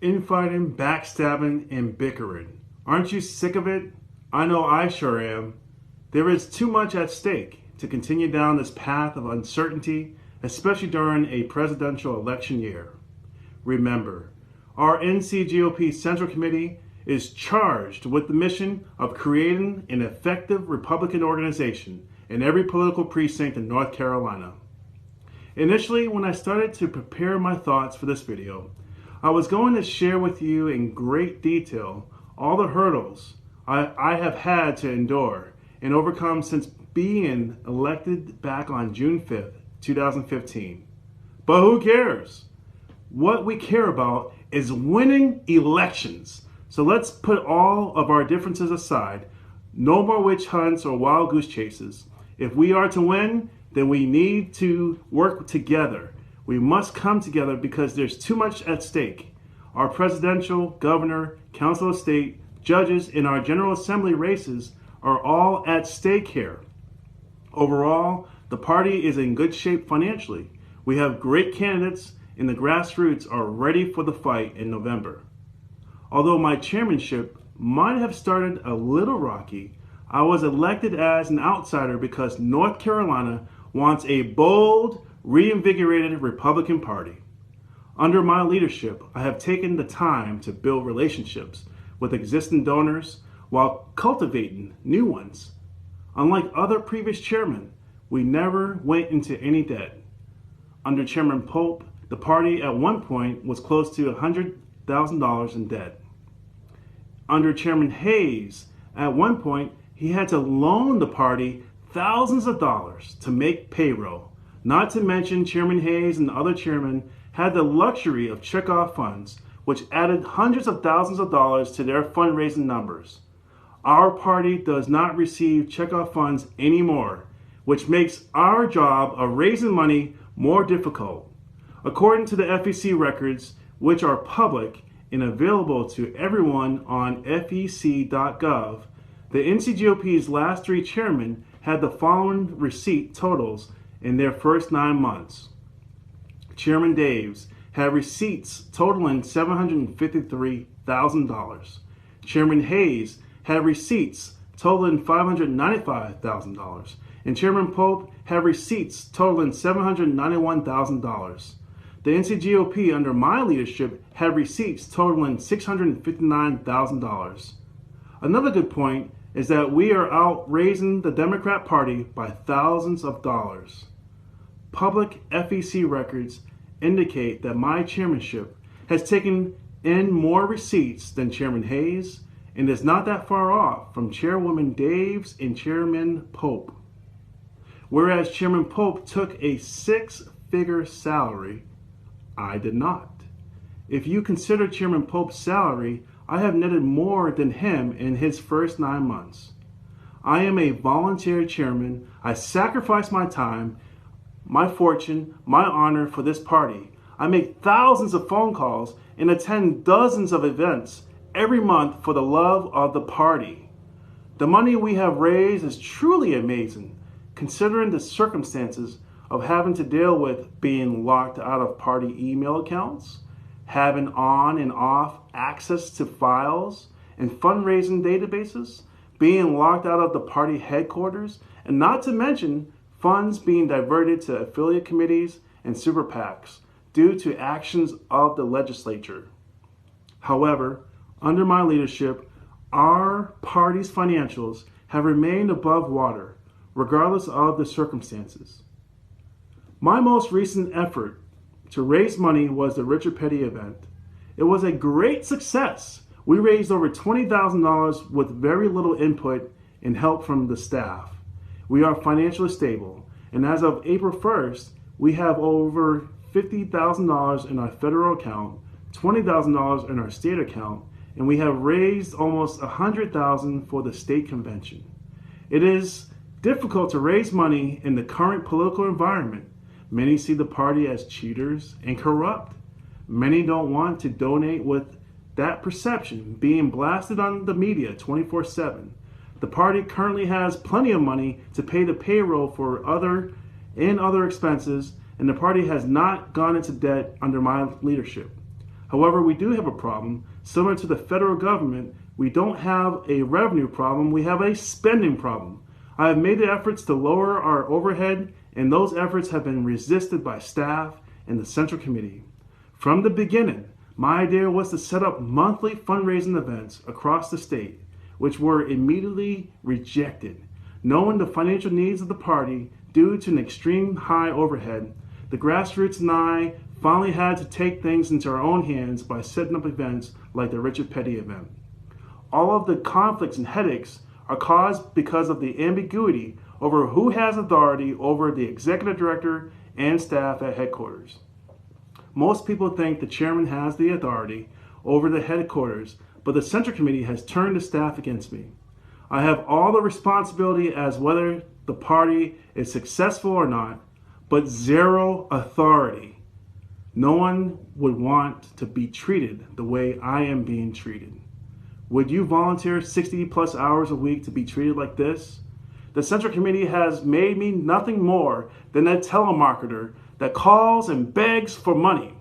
infighting, backstabbing, and bickering. Aren't you sick of it? I know I sure am. There is too much at stake to continue down this path of uncertainty, especially during a presidential election year. Remember, our NCGOP Central Committee is charged with the mission of creating an effective Republican organization in every political precinct in North Carolina. Initially, when I started to prepare my thoughts for this video, I was going to share with you in great detail all the hurdles I have had to endure and overcome since being elected back on June 5th, 2015. But who cares? What we care about is winning elections. So let's put all of our differences aside. No more witch hunts or wild goose chases. If we are to win, then we need to work together. We must come together because there's too much at stake. Our presidential, governor, council of state, judges, and our General Assembly races are all at stake here. Overall, the party is in good shape financially. We have great candidates and the grassroots are ready for the fight in November. Although my chairmanship might have started a little rocky, I was elected as an outsider because North Carolina wants a bold, reinvigorated Republican Party. Under my leadership, I have taken the time to build relationships with existing donors while cultivating new ones. Unlike other previous chairmen, we never went into any debt. Under Chairman Pope, the party at one point was close to $100,000 in debt. Under Chairman Hayes, at one point, he had to loan the party thousands of dollars to make payroll. Not to mention Chairman Hayes and other chairmen had the luxury of checkoff funds, which added hundreds of thousands of dollars to their fundraising numbers. Our party does not receive checkoff funds anymore, which makes our job of raising money more difficult. According to the FEC records, which are public and available to everyone on fec.gov, the NCGOP's last three chairmen had the following receipt totals in their first 9 months. Chairman Daves had receipts totaling $753,000. Chairman Hayes had receipts totaling $595,000. And Chairman Pope had receipts totaling $791,000. The NCGOP under my leadership had receipts totaling $659,000. Another good point is that we are out raising the Democrat Party by thousands of dollars. Public FEC records indicate that my chairmanship has taken in more receipts than Chairman Hayes and is not that far off from Chairwoman Daves and Chairman Pope. Whereas Chairman Pope took a six-figure salary, I did not. If you consider Chairman Pope's salary, I have netted more than him in his first 9 months. I am a volunteer chairman. I sacrifice my time, my fortune, my honor for this party. I make thousands of phone calls and attend dozens of events every month for the love of the party. The money we have raised is truly amazing, considering the circumstances of having to deal with being locked out of party email accounts, having on and off access to files and fundraising databases, being locked out of the party headquarters, and not to mention funds being diverted to affiliate committees and super PACs due to actions of the legislature. However, under my leadership, our party's financials have remained above water, regardless of the circumstances. My most recent effort to raise money was the Richard Petty event. It was a great success. We raised over $20,000 with very little input and help from the staff. We are financially stable, and as of April 1st, we have over $50,000 in our federal account, $20,000 in our state account, and we have raised almost $100,000 for the state convention. It is difficult to raise money in the current political environment. Many see the party as cheaters and corrupt. Many don't want to donate with that perception being blasted on the media 24/7. The party currently has plenty of money to pay the payroll for other expenses, and the party has not gone into debt under my leadership. However, we do have a problem. Similar to the federal government, we don't have a revenue problem, we have a spending problem. I have made the efforts to lower our overhead, and those efforts have been resisted by staff and the Central Committee. From the beginning, my idea was to set up monthly fundraising events across the state, which were immediately rejected. Knowing the financial needs of the party due to an extreme high overhead, the grassroots and I finally had to take things into our own hands by setting up events like the Richard Petty event. All of the conflicts and headaches are caused because of the ambiguity over who has authority over the executive director and staff at headquarters. Most people think the chairman has the authority over the headquarters, but the Central Committee has turned the staff against me. I have all the responsibility as whether the party is successful or not, but zero authority. No one would want to be treated the way I am being treated. Would you volunteer 60 plus hours a week to be treated like this? The Central Committee has made me nothing more than a telemarketer that calls and begs for money.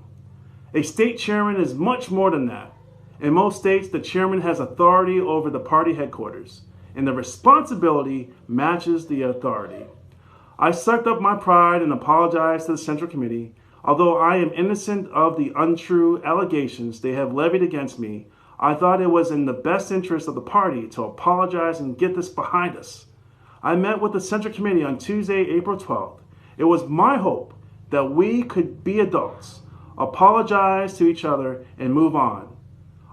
A state chairman is much more than that. In most states, the chairman has authority over the party headquarters, and the responsibility matches the authority. I sucked up my pride and apologized to the Central Committee. Although I am innocent of the untrue allegations they have levied against me, I thought it was in the best interest of the party to apologize and get this behind us. I met with the Central Committee on Tuesday, April 12th. It was my hope that we could be adults, apologize to each other, and move on.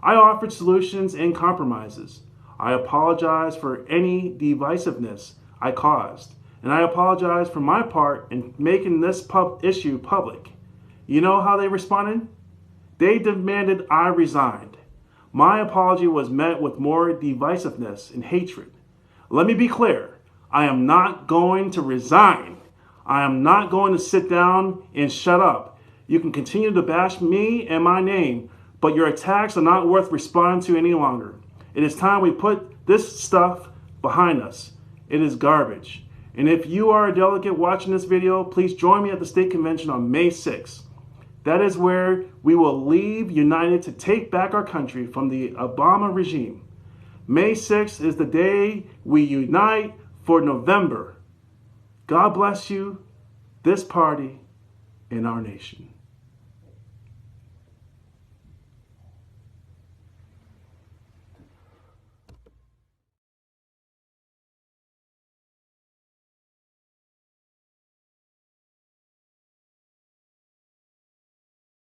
I offered solutions and compromises. I apologize for any divisiveness I caused, and I apologize for my part in making this issue public. You know how they responded? They demanded I resigned. My apology was met with more divisiveness and hatred. Let me be clear. I am not going to resign. I am not going to sit down and shut up. You can continue to bash me and my name, but your attacks are not worth responding to any longer. It is time we put this stuff behind us. It is garbage. And if you are a delegate watching this video, please join me at the state convention on May 6th. That is where we will leave united to take back our country from the Obama regime. May 6th is the day we unite for November. God bless you, this party, and our nation.